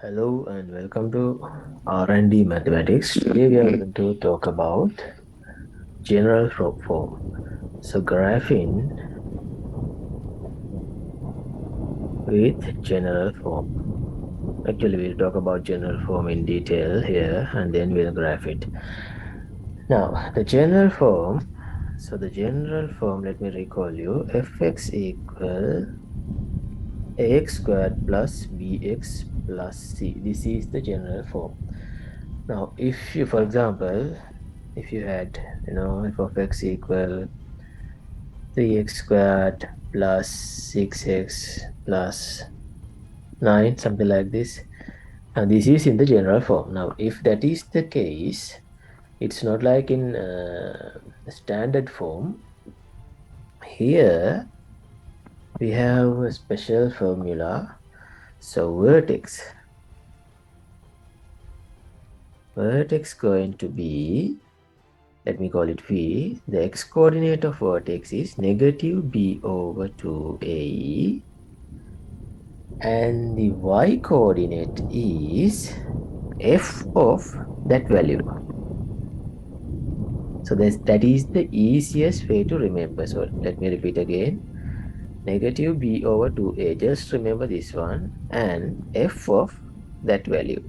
Hello and welcome to R&D Mathematics. Today we are going to talk about general form. So graphing with general form. Actually, we'll talk about general form in detail here and then we'll graph it. Now, the general form. So the general form, let me recall you, fx equal ax squared plus bx plus c. This is the general form. Now, if you, for example, if you had, f of x equal 3x squared plus 6x plus 9, something like this. Now, this is in the general form. Now, if that is the case, it's not like in standard form. Here, we have a special formula. So, vertex going to be, let me call it v. The x coordinate of vertex is negative b over 2a, and the y coordinate is f of that value. So that is the easiest way to remember. So let me repeat again. Negative b over 2a, just remember this one, and f of that value.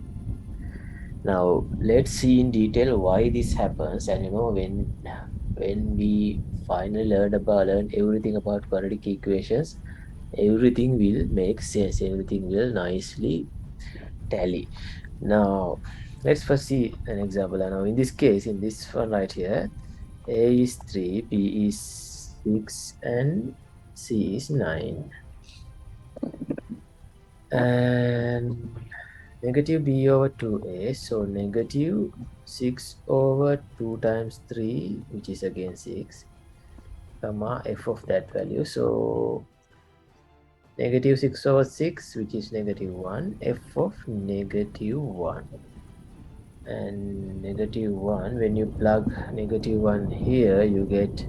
Now let's see in detail why this happens. And when we finally learn everything about quadratic equations, everything will make sense, everything will nicely tally. Now let's first see an example. Now in this case, in this one right here, a is 3, b is 6, and c is 9, and negative b over 2a, so negative 6 over 2 times 3, which is again 6, comma f of that value. So negative 6 over 6, which is negative 1, f of negative 1. And negative 1, when you plug negative 1 here, you get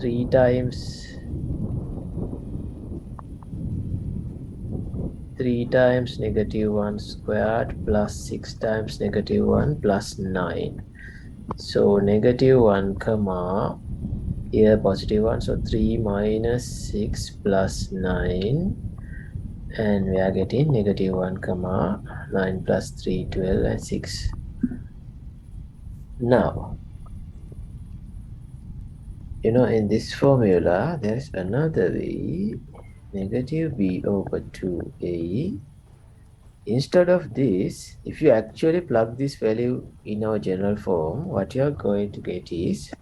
3 times 1 squared plus 6 times negative 1 plus 9. So negative 1 comma here positive 1, so 3 minus 6 plus 9, and we are getting negative 1 comma 9 plus 3, 12, and 6. Now, in this formula there is another way. Negative b over 2a. Instead of this, if you actually plug this value in our general form, what you are going to get is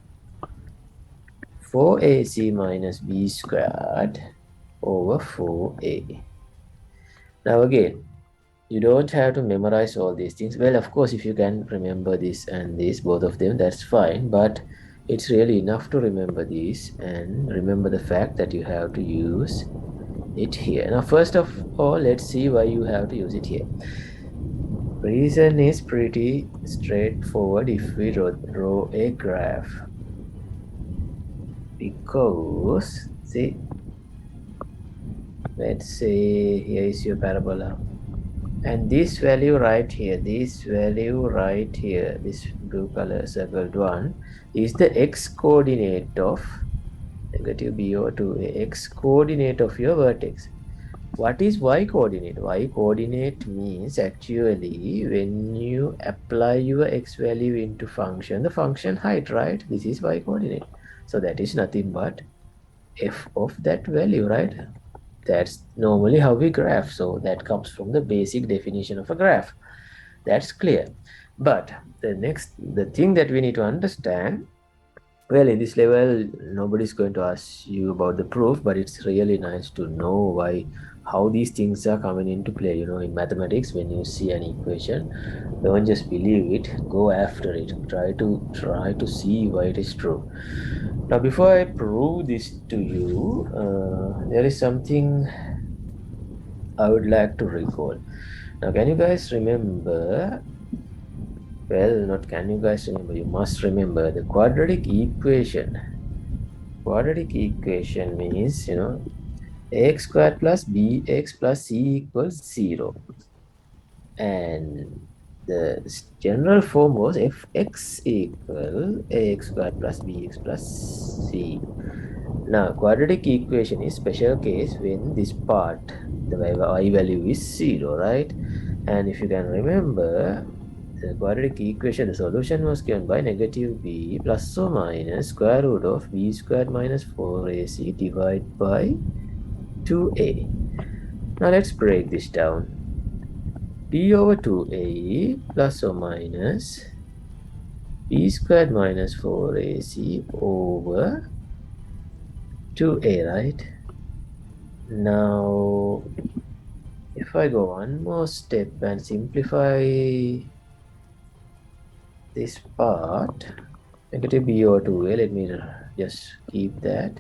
4ac minus b squared over 4a. Now again, you don't have to memorize all these things. Well, of course, if you can remember this and this, both of them, that's fine. But it's really enough to remember these and remember the fact that you have to use it here. Now, first of all, let's see why you have to use it here. Reason is pretty straightforward if we draw a graph. Because, see, let's say here is your parabola. And this value right here, this blue color circled one, is the x coordinate of negative b over 2a, x coordinate of your vertex. What is y coordinate? Y coordinate means actually when you apply your x value into function, the function height, right? This is y coordinate. So that is nothing but f of that value, right? That's normally how we graph. So that comes from the basic definition of a graph. That's clear. But the thing that we need to understand, well, in this level, nobody's going to ask you about the proof, but it's really nice to know how these things are coming into play. In mathematics, when you see an equation, don't just believe it, go after it. Try to see why it is true. Now, before I prove this to you, there is something I would like to recall. Now, can you guys remember? Well, not can you guys remember, you must remember the quadratic equation. Quadratic equation means, Ax squared plus bx plus c equals 0. And the general form was fx equal ax squared plus bx plus c. Now, quadratic equation is special case when this part, the y value is 0, right? And if you can remember, the quadratic equation, the solution was given by negative b plus or minus square root of b squared minus 4ac divided by 2a. Now let's break this down. b over 2a plus or minus b squared minus 4ac over 2a, right? Now, if I go one more step and simplify this part, negative b over 2a, let me just keep that.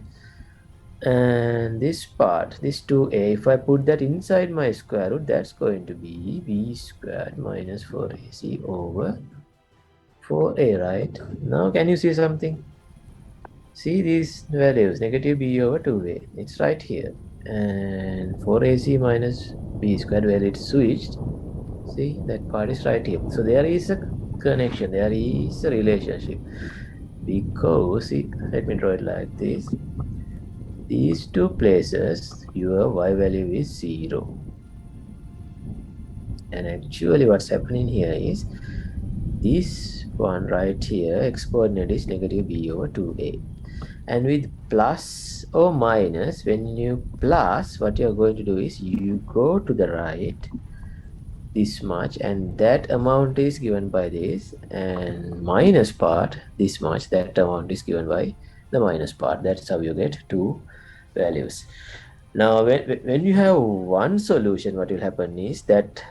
And this part, this 2a, if I put that inside my square root, that's going to be b squared minus 4ac over 4a, right? Now, can you see something? See these values, negative b over 2a, it's right here. And 4ac minus b squared, where it's switched, see that part is right here. So there is a connection, there is a relationship, because let me draw it like this. These two places, your y value is 0. And actually what's happening here is this one right here, x coordinate is negative b over 2a. And with plus or minus, when you plus, what you're going to do is you go to the right this much, and that amount is given by this, and minus part this much, that amount is given by the minus part. That's how you get two values. Now when you have one solution, what will happen is that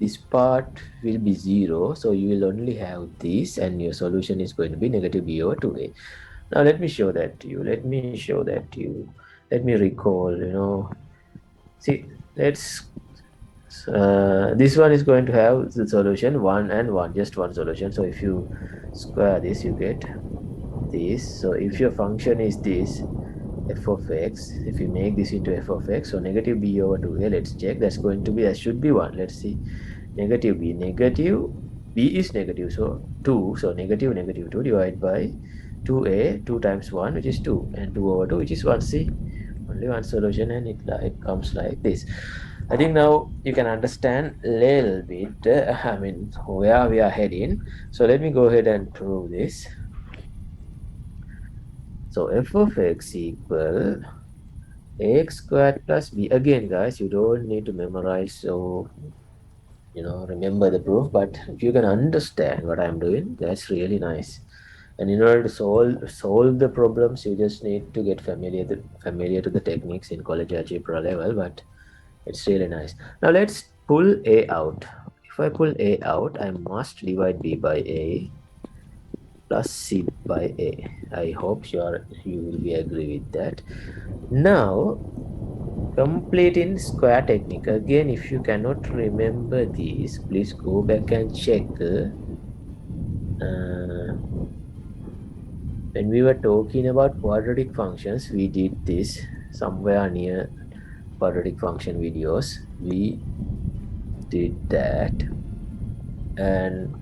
this part will be 0, so you will only have this, and your solution is going to be negative b over 2a. Now let me show that to you. Let me recall, see, this one is going to have the solution 1 and 1, just one solution. So if you square this, you get this. So if your function is this f of x, if you make this into f of x, so negative b over 2a, let's check, that should be 1. Let's see, negative b is negative, so 2, so negative 2 divided by 2a, 2 times 1, which is 2, and 2 over 2, which is 1. See, only one solution, and it comes like this. I think now you can understand a little bit, where we are heading. So let me go ahead and prove this. So f of x equal ax squared plus b. Again, guys, you don't need to memorize, so remember the proof, but if you can understand what I'm doing, that's really nice. And in order to solve the problems, you just need to get familiar to the techniques in college algebra level, but it's really nice. Now let's pull a out. If I pull a out, I must divide b by a plus c by a. I hope you will be agree with that. Now, complete in square technique. Again, if you cannot remember this, please go back and check. When we were talking about quadratic functions, we did this somewhere near quadratic function videos. We did that. And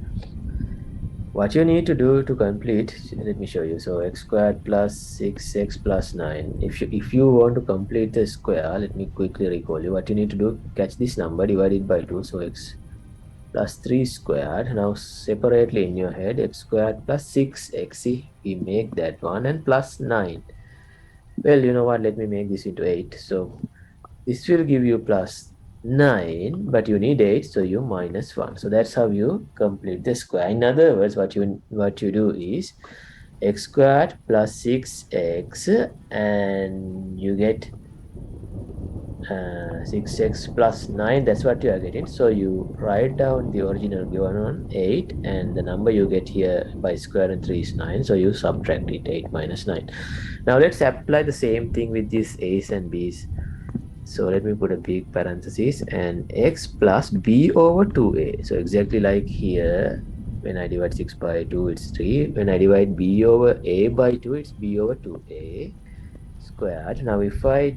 what you need to do to complete, let me show you. So x squared plus 6x plus 9. If you want to complete the square, let me quickly recall you. What you need to do, catch this number, divide it by 2. So x plus 3 squared. Now separately in your head, x squared plus 6x. See, we make that one, and plus 9. Well, you know what? Let me make this into 8. So this will give you plus 9, but you need 8, so you minus 1. So that's how you complete the square. In other words, what you do is x squared plus 6x, and you get 6x plus 9. That's what you are getting. So you write down the original given on 8, and the number you get here by square and 3 is 9. So you subtract it, 8 minus 9. Now let's apply the same thing with these a's and b's. So let me put a big parenthesis, and x plus b over 2a. So exactly like here, when I divide 6 by 2, it's 3. When I divide b over a by 2, it's b over 2a squared. Now if I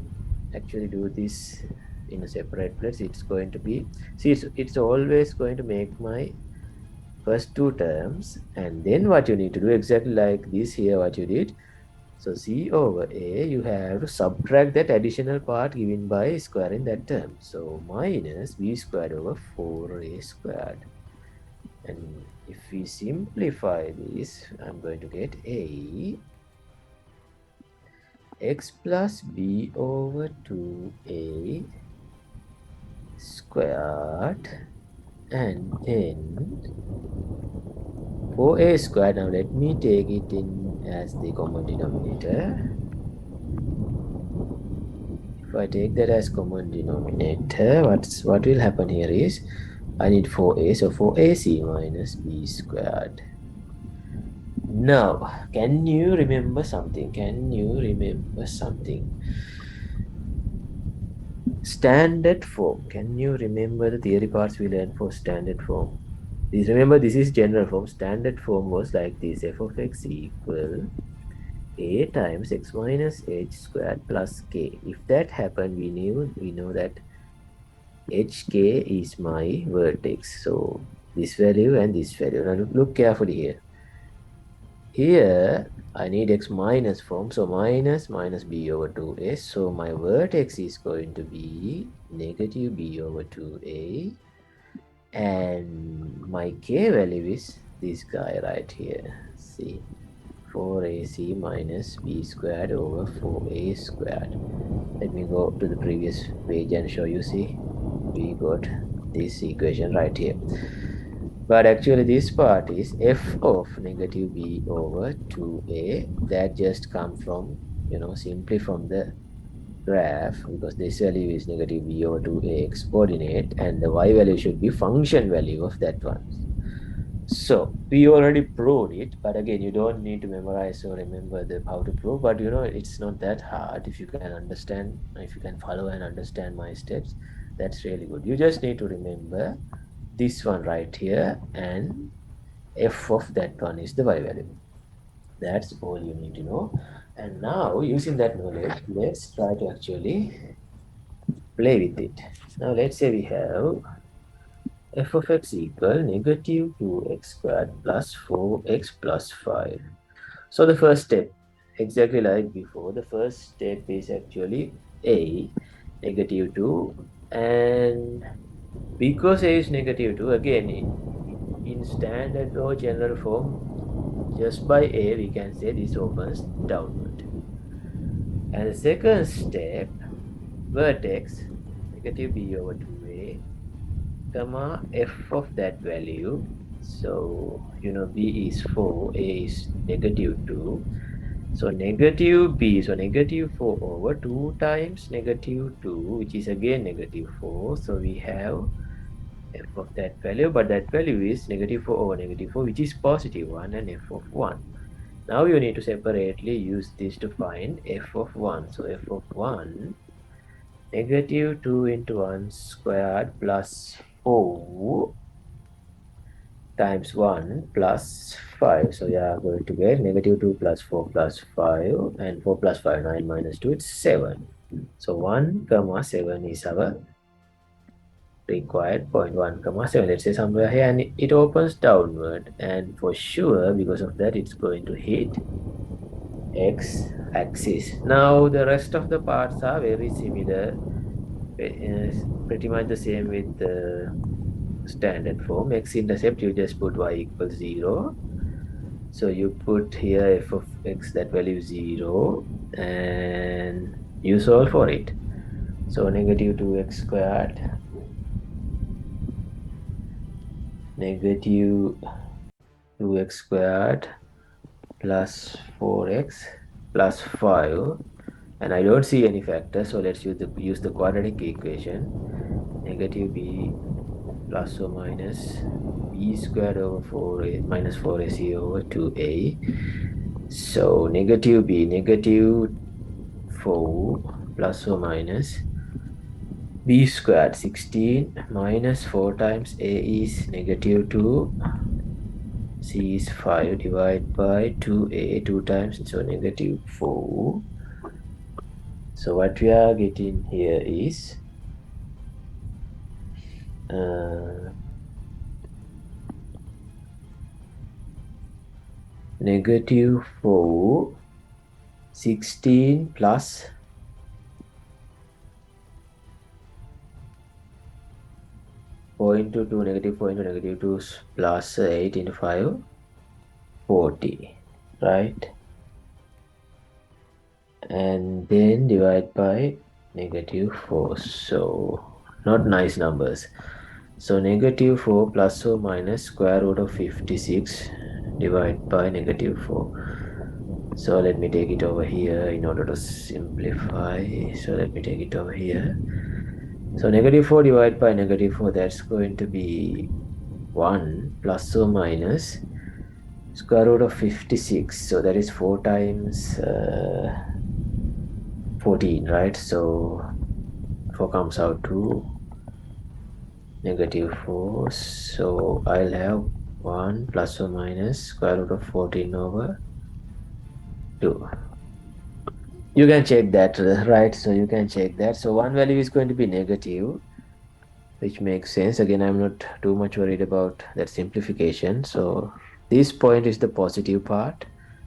actually do this in a separate place, it's going to be, see, it's always going to make my first two terms, and then what you need to do exactly like this here, what you did. So c over a, you have to subtract that additional part given by squaring that term. So minus b squared over 4a squared. And if we simplify this, I'm going to get a x plus b over 2a squared, and then 4a squared. Now let me take it in as the common denominator. If I take that as common denominator, what will happen here is I need 4a, so 4ac minus b squared. Now, can you remember something? Standard form. Can you remember the theory parts we learned for standard form? Please remember, this is general form. Standard form was like this: f of x equal a times x minus h squared plus k. If that happened, we know that hk is my vertex. So this value and this value. Now look carefully here. Here I need x minus form, so minus b over 2a. So my vertex is going to be negative b over 2a, and my k value is this guy right here. See, 4ac minus b squared over 4a squared. Let me go to the previous page and show you. See, we got this equation right here. But actually this part is f of negative b over 2a. That just come from, simply from the graph, because this value is negative b over 2a x coordinate, and the y value should be function value of that one. So we already proved it, but again, you don't need to memorize or remember how to prove, but it's not that hard. If you can understand, if you can follow and understand my steps, that's really good. You just need to remember this one right here, and f of that one is the y value. That's all you need to know. And now, using that knowledge, let's try to actually play with it. Now let's say we have f of x equal negative 2x squared plus 4x plus 5. So the first step, exactly like before, the first step is actually a, negative 2, and because a is negative 2, again, in standard or general form, just by a, we can say this opens downward. And the second step, vertex, negative b over 2a, comma, f of that value. So, b is 4, a is negative 2. So negative b, so negative 4 over 2 times negative 2, which is again negative 4. So we have f of that value, but that value is negative 4 over negative 4, which is positive 1, and f of 1. Now you need to separately use this to find f of 1. So f of 1, negative 2 into 1 squared plus 4 times 1 plus 5. So you are going to get negative 2 plus 4 plus 5, and 4 plus 5, 9 minus 2, it's 7. So 1 comma 7 is our required point. 1 comma 7, let's say somewhere here, and it opens downward, and for sure because of that it's going to hit x axis. Now the rest of the parts are very similar, pretty much the same with the standard form. X intercept, you just put y equals 0. So you put here f of x, that value is 0, and you solve for it. So negative 2x squared, negative 2x squared plus 4x plus 5, and I don't see any factor, so let's use the quadratic equation. Negative b plus or minus b squared over 4a minus 4ac over 2a. So negative b, negative 4 plus or minus b squared 16 minus 4 times a is negative 2, c is 5 divided by 2a, 2 times, so negative 4 So what we are getting here is negative 4, 16 plus 4 into 2, negative 4 into negative 2 plus 8 into 5, 40, right? And then divide by negative 4. So not nice numbers. So negative 4 plus or minus square root of 56 divided by negative 4. So let me take it over here in order to simplify. So let me take it over here. So negative 4 divided by negative 4, that's going to be 1 plus or minus square root of 56. So that is 4 times 14, right? So 4 comes out to negative 4. So I'll have 1 plus or minus square root of 14 over 2. You can check that, right? So you can check that. So one value is going to be negative, which makes sense. Again, I'm not too much worried about that simplification. So this point is the positive part,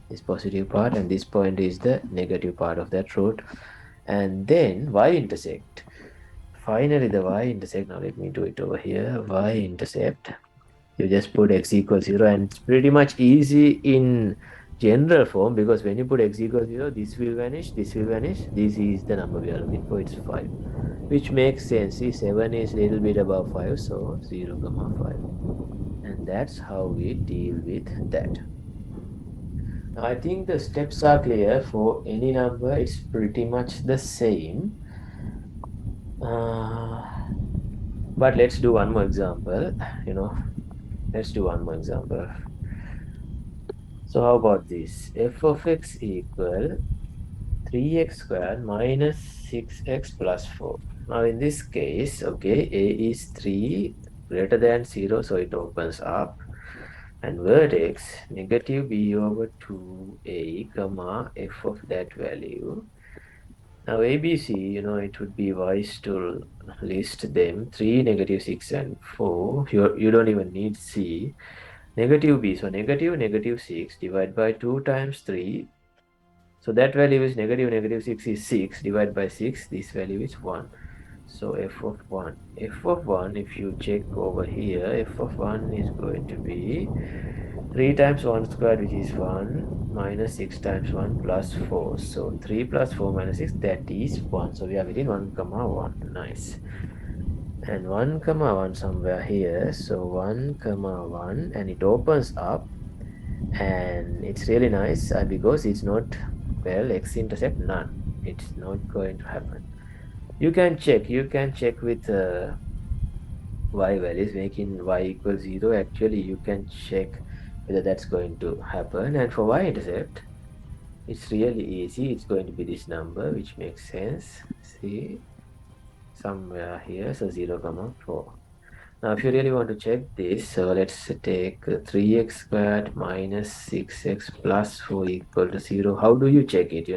this positive part, and this point is the negative part of that root. And then y-intersect. Finally, the y-intercept. Now let me do it over here. Y-intercept. You just put x equals 0, and it's pretty much easy in general form, because when you put x equals 0, this will vanish, this will vanish. This is the number we are looking for. It's 5, which makes sense. See, 7 is a little bit above 5, so 0 comma 5. And that's how we deal with that. Now I think the steps are clear. For any number, it's pretty much the same. But let's do one more example. Let's do one more example. So how about this? F of x equal 3x squared minus 6x plus 4. Now in this case, okay, a is 3 greater than 0, so it opens up. And vertex negative b over 2a comma f of that value. Now ABC, it would be wise to list them 3, negative 6, and 4. You don't even need C. Negative b, so negative negative 6 divided by 2 times 3. So that value is negative negative 6 is 6 divided by 6. This value is 1. So f of 1. F of 1, if you check over here, f of 1 is going to be 3 times 1 squared, which is 1, minus 6 times 1 plus 4. So 3 plus 4 minus 6, that is 1. So we are within 1 comma 1. Nice. And 1 comma 1 somewhere here. So 1 comma 1, and it opens up. And it's really nice because it's not, well, x-intercept none. It's not going to happen. You can check with y values, making y equals 0. Actually, you can check whether that's going to happen. And for y-intercept, it's really easy. It's going to be this number, which makes sense. See, somewhere here. So 0 comma 4. Now if you really want to check this, so let's take 3x squared minus 6x plus 4 equal to 0. How do you check it?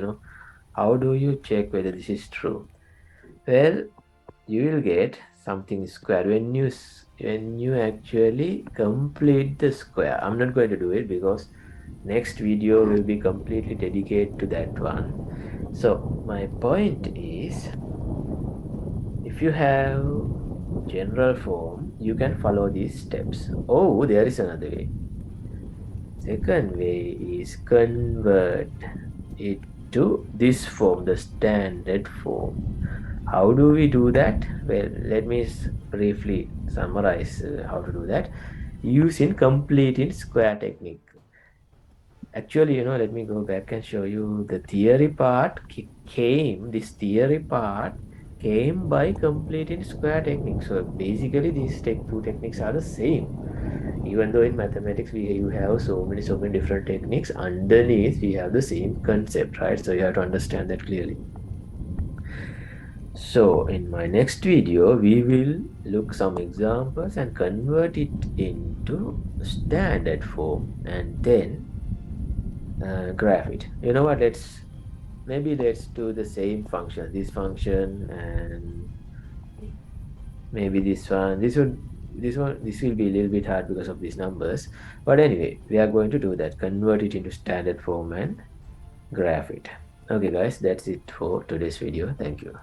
How do you check whether this is true? Well, you will get something square when you actually complete the square. I'm not going to do it because next video will be completely dedicated to that one. So my point is, if you have general form, you can follow these steps. Oh, there is another way. Second way is convert it to this form, the standard form. How do we do that? Well, let me briefly summarize how to do that using completing square technique. Actually, let me go back and show you the theory part this theory part came by completing square technique. So basically these two techniques are the same. Even though in mathematics you have so many different techniques, underneath we have the same concept, right? So you have to understand that clearly. So in my next video, we will look some examples and convert it into standard form and then graph it. You know what? maybe let's do the same function, this function, and maybe this will be a little bit hard because of these numbers. But anyway, we are going to do that, convert it into standard form and graph it. Okay guys, that's it for today's video. Thank you.